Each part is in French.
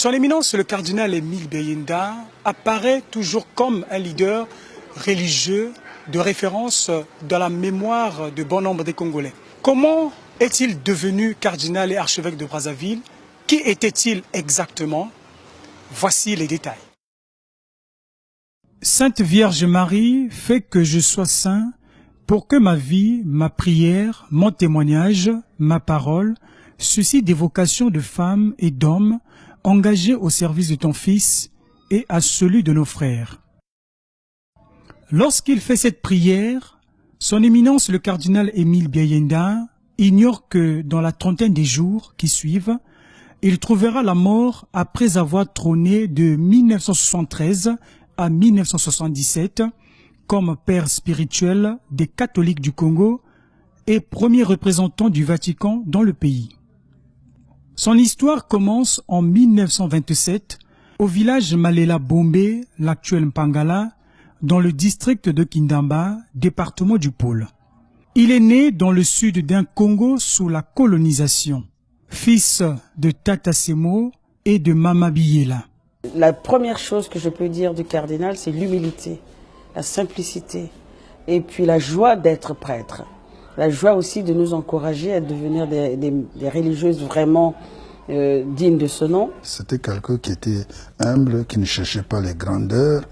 Son Éminence, le cardinal Émile Biayenda, apparaît toujours comme un leader religieux de référence dans la mémoire de bon nombre des Congolais. Comment est-il devenu cardinal et archevêque de Brazzaville? Qui était-il exactement? Voici les détails. Sainte Vierge Marie, fais que je sois saint pour que ma vie, ma prière, mon témoignage, ma parole suscitent des vocations de femmes et d'hommes engagés au service de ton Fils et à celui de nos frères. Lorsqu'il fait cette prière, son Éminence le cardinal Émile Biayenda ignore que dans la trentaine des jours qui suivent, il trouvera la mort après avoir trôné de 1973 à 1977 comme père spirituel des catholiques du Congo et premier représentant du Vatican dans le pays. Son histoire commence en 1927 au village Malela Bombe, l'actuel Mpangala, dans le district de Kindamba, département du Pôle. Il est né dans le sud d'un Congo sous la colonisation, fils de Tata Semo et de Mama Biyela. La première chose que je peux dire du cardinal, c'est l'humilité, la simplicité et puis la joie d'être prêtre. La joie aussi de nous encourager à devenir des religieuses vraiment dignes de ce nom. C'était quelqu'un qui était humble, qui ne cherchait pas les grandeurs,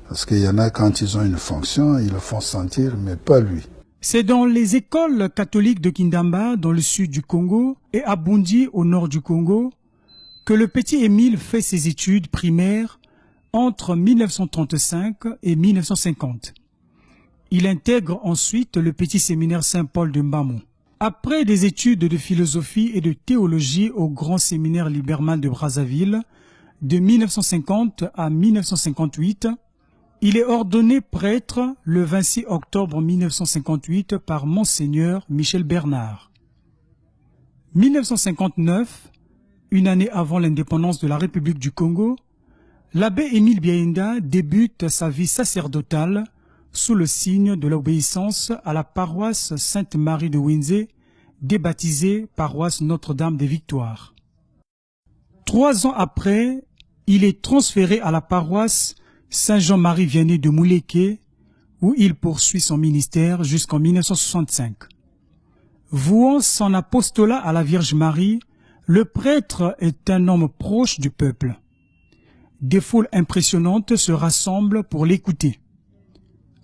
parce qu'il y en a quand ils ont une fonction, ils le font sentir, mais pas lui. C'est dans les écoles catholiques de Kindamba, dans le sud du Congo, et à Bundi, au nord du Congo, que le petit Émile fait ses études primaires entre 1935 et 1950. Il intègre ensuite le petit séminaire Saint-Paul de Mbamou. Après des études de philosophie et de théologie au grand séminaire Liberman de Brazzaville, de 1950 à 1958, il est ordonné prêtre le 26 octobre 1958 par Monseigneur Michel Bernard. 1959, une année avant l'indépendance de la République du Congo, l'abbé Émile Biayenda débute sa vie sacerdotale sous le signe de l'obéissance à la paroisse Sainte-Marie de Windsé, débaptisée paroisse Notre-Dame des Victoires. 3 ans après, il est transféré à la paroisse Saint-Jean-Marie Vianney de Mouleke, où il poursuit son ministère jusqu'en 1965. Vouant son apostolat à la Vierge Marie, le prêtre est un homme proche du peuple. Des foules impressionnantes se rassemblent pour l'écouter.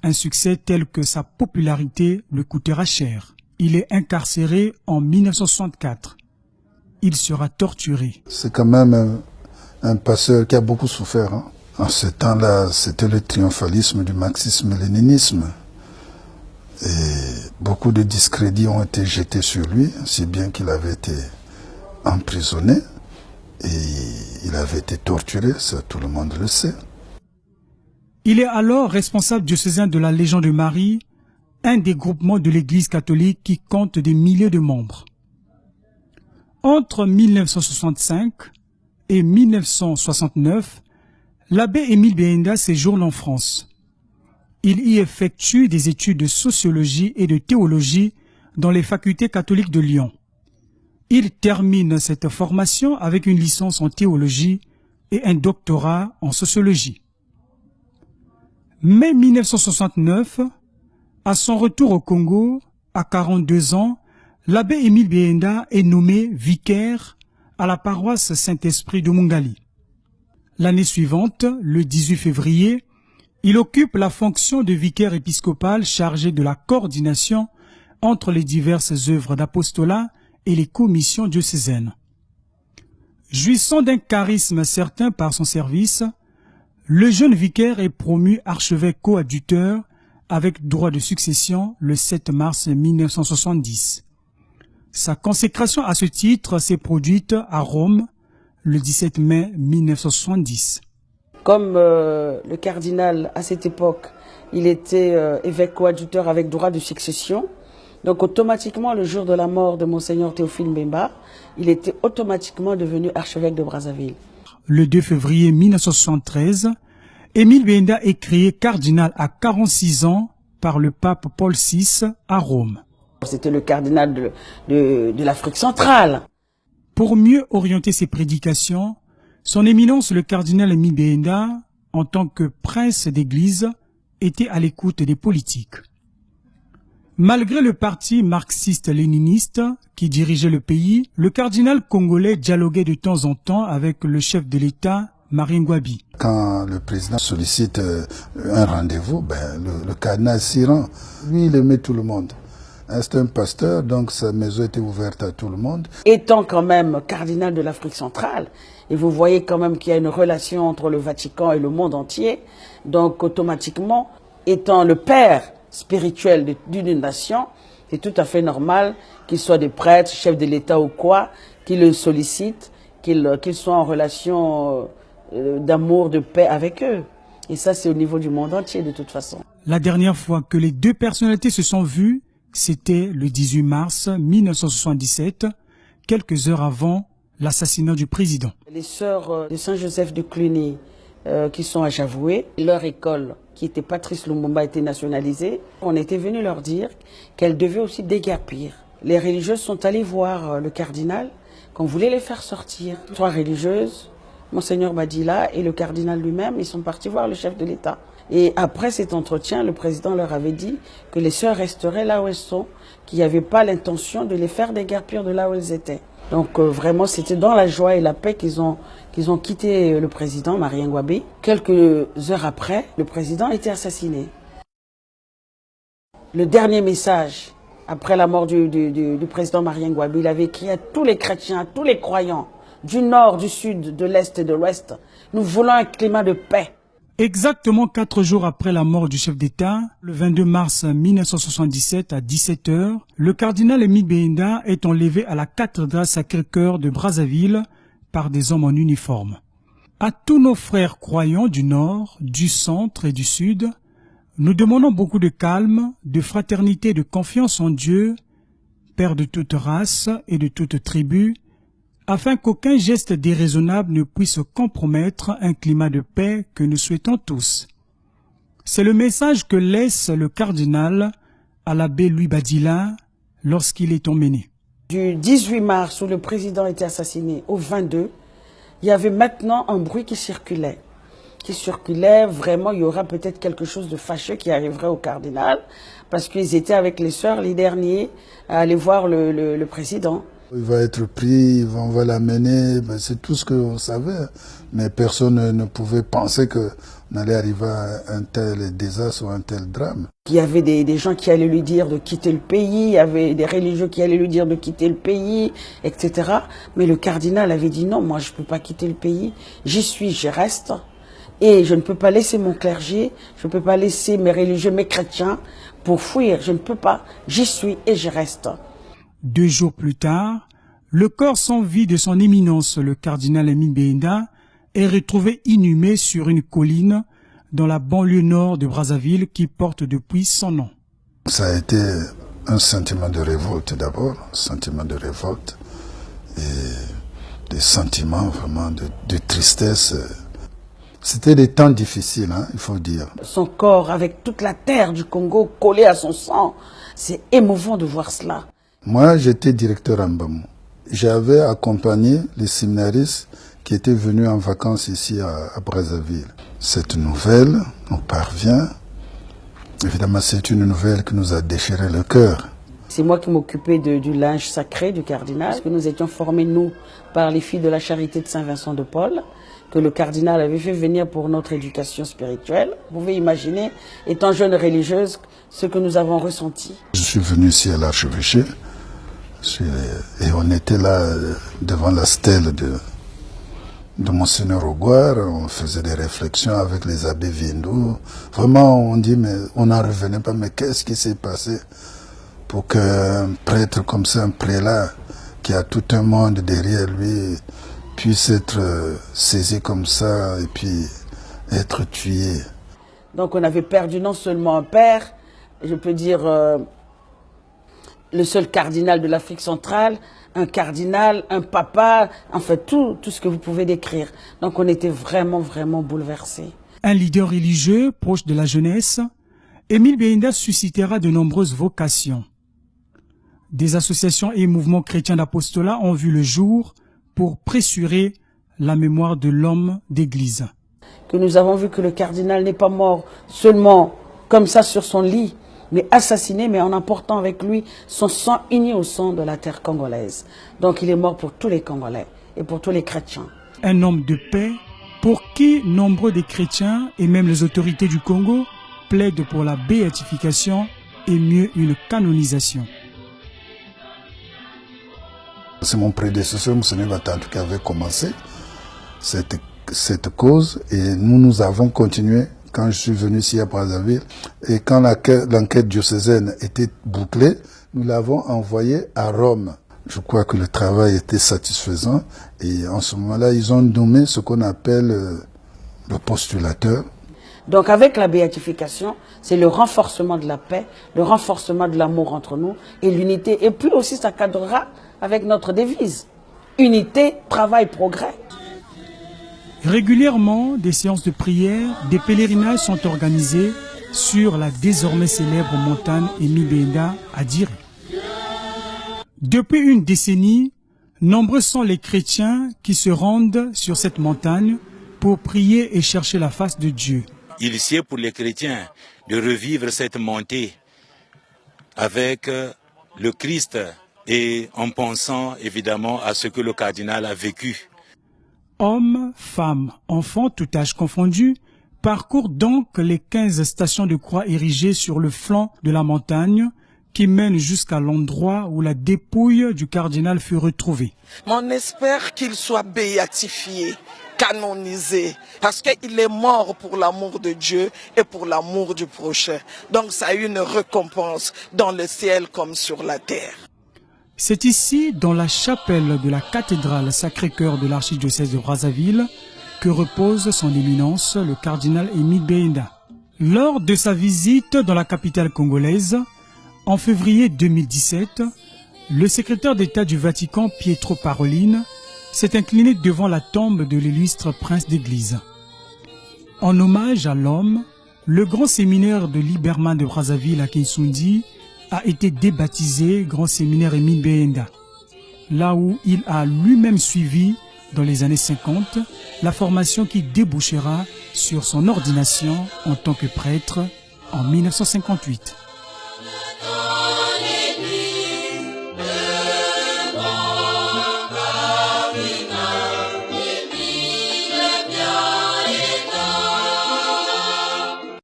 Un succès tel que sa popularité le coûtera cher. Il est incarcéré en 1964. Il sera torturé. C'est quand même un pasteur qui a beaucoup souffert. En ce temps-là, c'était le triomphalisme du marxisme-léninisme. Et beaucoup de discrédits ont été jetés sur lui, si bien qu'il avait été emprisonné et il avait été torturé, ça tout le monde le sait. Il est alors responsable diocésain de la Légion de Marie, un des groupements de l'Église catholique qui compte des milliers de membres. Entre 1965 et 1969, l'abbé Émile Biayenda séjourne en France. Il y effectue des études de sociologie et de théologie dans les facultés catholiques de Lyon. Il termine cette formation avec une licence en théologie et un doctorat en sociologie. Mai 1969, à son retour au Congo, à 42 ans, l'abbé Émile Biayenda est nommé vicaire à la paroisse Saint-Esprit de Mungali. L'année suivante, le 18 février, il occupe la fonction de vicaire épiscopal chargé de la coordination entre les diverses œuvres d'apostolat et les commissions diocésaines. Jouissant d'un charisme certain par son service, le jeune vicaire est promu archevêque coadjuteur avec droit de succession le 7 mars 1970. Sa consécration à ce titre s'est produite à Rome le 17 mai 1970. Comme le cardinal, à cette époque, il était évêque coadjuteur avec droit de succession. Donc automatiquement, le jour de la mort de Monseigneur Théophile Mbemba, il était automatiquement devenu archevêque de Brazzaville. Le 2 février 1973, Émile Biayenda est créé cardinal à 46 ans par le pape Paul VI à Rome. C'était le cardinal de l'Afrique centrale. Pour mieux orienter ses prédications, Son éminence, le cardinal Émile Biaenda, en tant que prince d'église, était à l'écoute des politiques. Malgré le parti marxiste-léniniste qui dirigeait le pays, le cardinal congolais dialoguait de temps en temps avec le chef de l'État, Marien Ngouabi. Quand le président sollicite un rendez-vous, le cardinal s'y rend. Lui, il aimait tout le monde. C'est un pasteur, donc sa maison était ouverte à tout le monde. Étant quand même cardinal de l'Afrique centrale, et vous voyez quand même qu'il y a une relation entre le Vatican et le monde entier, donc automatiquement, étant le père spirituel d'une nation, c'est tout à fait normal qu'ils soient des prêtres, chefs de l'État ou quoi, qu'ils le sollicitent, qu'ils soient en relation d'amour, de paix avec eux. Et ça, c'est au niveau du monde entier de toute façon. La dernière fois que les deux personnalités se sont vues, c'était le 18 mars 1977, quelques heures avant l'assassinat du président. Les sœurs de Saint-Joseph de Cluny, qui sont à Javoué, leur école, qui était Patrice Lumumba, était nationalisée. On était venu leur dire qu'elles devaient aussi déguerpir. Les religieuses sont allées voir le cardinal, qu'on voulait les faire sortir. 3 religieuses, Monseigneur Badila et le cardinal lui-même, ils sont partis voir le chef de l'État. Et après cet entretien, le président leur avait dit que les sœurs resteraient là où elles sont, qu'il n'y avait pas l'intention de les faire déguerpir de là où elles étaient. Donc vraiment, c'était dans la joie et la paix qu'ils ont quitté le président, Marien Ngouabi. Quelques heures après, le président a été assassiné. Le dernier message, après la mort du président Marien Ngouabi, il avait écrit à tous les chrétiens, à tous les croyants, du nord, du sud, de l'est et de l'ouest, nous voulons un climat de paix. Exactement 4 jours après la mort du chef d'État, le 22 mars 1977 à 17h, le cardinal Émile Biaenda est enlevé à la cathédrale Sacré-Cœur de Brazzaville par des hommes en uniforme. À tous nos frères croyants du nord, du centre et du sud, nous demandons beaucoup de calme, de fraternité et de confiance en Dieu, Père de toute race et de toute tribu, afin qu'aucun geste déraisonnable ne puisse compromettre un climat de paix que nous souhaitons tous. C'est le message que laisse le cardinal à l'abbé Louis Badila lorsqu'il est emmené. Du 18 mars, où le président était assassiné, au 22, il y avait maintenant un bruit qui circulait. Vraiment, il y aura peut-être quelque chose de fâcheux qui arriverait au cardinal, parce qu'ils étaient avec les sœurs les derniers à aller voir le président. Il va être pris, on va l'amener, c'est tout ce qu'on savait. Mais personne ne pouvait penser qu'on allait arriver à un tel désastre ou un tel drame. Il y avait des gens qui allaient lui dire de quitter le pays, il y avait des religieux qui allaient lui dire de quitter le pays, etc. Mais le cardinal avait dit non, moi je ne peux pas quitter le pays, j'y suis, j'y reste. Et je ne peux pas laisser mon clergé, je ne peux pas laisser mes religieux, mes chrétiens pour fuir, je ne peux pas, j'y suis et j'y reste. 2 jours plus tard, le corps sans vie de son éminence, le cardinal Émile Biaenda, est retrouvé inhumé sur une colline dans la banlieue nord de Brazzaville qui porte depuis son nom. Ça a été un sentiment de révolte d'abord, un sentiment de révolte et des sentiments vraiment de tristesse. C'était des temps difficiles, il faut dire. Son corps avec toute la terre du Congo collée à son sang, c'est émouvant de voir cela. Moi, j'étais directeur à Mbamou. J'avais accompagné les séminaristes qui étaient venus en vacances ici à Brazzaville. Cette nouvelle nous parvient. Évidemment, c'est une nouvelle qui nous a déchiré le cœur. C'est moi qui m'occupais du linge sacré du cardinal, parce que nous étions formés, nous, par les filles de la charité de Saint-Vincent de Paul, que le cardinal avait fait venir pour notre éducation spirituelle. Vous pouvez imaginer, étant jeune religieuse, ce que nous avons ressenti. Je suis venu ici à l'archevêché. Et on était là devant la stèle de Monseigneur Ogouar, on faisait des réflexions avec les abbés Viendou. Vraiment, on dit, mais on n'en revenait pas, mais qu'est-ce qui s'est passé pour qu'un prêtre comme ça, un prélat, qui a tout un monde derrière lui, puisse être saisi comme ça et puis être tué. Donc on avait perdu non seulement un père, je peux dire le seul cardinal de l'Afrique centrale, un cardinal, un papa, enfin tout ce que vous pouvez décrire. Donc on était vraiment, vraiment bouleversés. Un leader religieux proche de la jeunesse, Émile Biaenda suscitera de nombreuses vocations. Des associations et mouvements chrétiens d'apostolat ont vu le jour pour pressurer la mémoire de l'homme d'église. Que nous avons vu que le cardinal n'est pas mort seulement comme ça sur son lit, mais assassiné, mais en apportant avec lui son sang uni au sang de la terre congolaise. Donc il est mort pour tous les Congolais et pour tous les chrétiens. Un homme de paix pour qui nombreux des chrétiens et même les autorités du Congo plaident pour la béatification et mieux une canonisation. C'est mon prédécesseur, M. Batantou, qui avait commencé cette cause et nous avons continué quand je suis venu ici à Brazzaville. Et quand l'enquête diocésaine était bouclée, nous l'avons envoyé à Rome. Je crois que le travail était satisfaisant et en ce moment-là, ils ont nommé ce qu'on appelle le postulateur. Donc avec la béatification, c'est le renforcement de la paix, le renforcement de l'amour entre nous et l'unité. Et puis aussi, ça cadrera avec notre devise. Unité, travail, progrès. Régulièrement, des séances de prière, des pèlerinages sont organisés sur la désormais célèbre montagne Émile Béinda à Diri. Depuis une décennie, nombreux sont les chrétiens qui se rendent sur cette montagne pour prier et chercher la face de Dieu. Il sied pour les chrétiens de revivre cette montée avec le Christ et en pensant évidemment à ce que le cardinal a vécu. Hommes, femmes, enfants, tout âge confondu, parcourent donc les 15 stations de croix érigées sur le flanc de la montagne qui mènent jusqu'à l'endroit où la dépouille du cardinal fut retrouvée. On espère qu'il soit béatifié, canonisé, parce qu'il est mort pour l'amour de Dieu et pour l'amour du prochain. Donc ça a une récompense dans le ciel comme sur la terre. C'est ici, dans la chapelle de la cathédrale Sacré-Cœur de l'archidiocèse de Brazzaville, que repose son éminence, le cardinal Émile Béinda. Lors de sa visite dans la capitale congolaise, en février 2017, le secrétaire d'État du Vatican, Pietro Parolin, s'est incliné devant la tombe de l'illustre prince d'église. En hommage à l'homme, le grand séminaire de Liberman de Brazzaville à Kinsundi a été débaptisé Grand Séminaire Émile Béinda, là où il a lui-même suivi, dans les années 50, la formation qui débouchera sur son ordination en tant que prêtre en 1958.